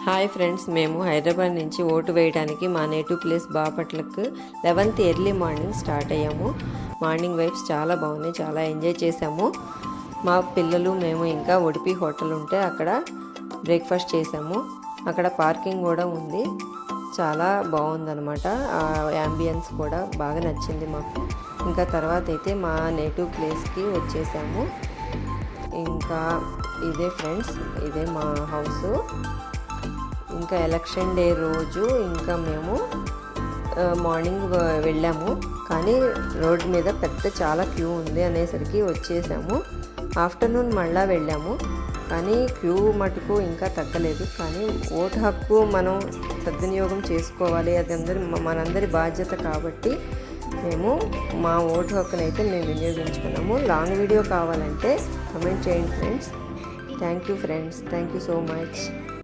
Hi friends, మేము హైదరాబాద్ నుంచి vote వేయడానికి మా నేటివ్ ప్లేస్ బాపట్లకు 11th ఎర్లీ మార్నింగ్ స్టార్ట్ అయ్యాము. మార్నింగ్ వైబ్స్ చాలా బాగున్నాయి, చాలా ఎంజాయ్ చేసాము. మా పిల్లలు మేము ఇంకా ఉడిపి హోటల్ ఉంటే అక్కడ బ్రేక్ఫాస్ట్ చేసాము. అక్కడ పార్కింగ్ కూడా ఉంది, చాలా బాగుందన్నమాట. ఆ యాంబియన్స్ కూడా బాగా నచ్చింది మాకు. ఇంకా తర్వాత అయితే మా నేటివ్ ప్లేస్కి వచ్చేసాము. ఇంకా ఇదే ఫ్రెండ్స్, ఇదే మా హౌస్. ఇంకా ఎలక్షన్ డే రోజు ఇంకా మేము మార్నింగ్ వెళ్ళాము, కానీ రోడ్ మీద చాలా క్యూ ఉంది అనేసరికి వచ్చేసాము. ఆఫ్టర్నూన్ మళ్ళీ వెళ్ళాము, కానీ క్యూ మటుకు ఇంకా తగ్గలేదు. కానీ ఓటు హక్కు మనం సద్వినియోగం చేసుకోవాలి, అది మనందరి బాధ్యత కాబట్టి మేము మా ఓటు హక్కునైతే మేము వినియోగించుకున్నాము. లాంగ్ వీడియో కావాలంటే కమెంట్ చేయండి friends. Thank you friends, thank you so much.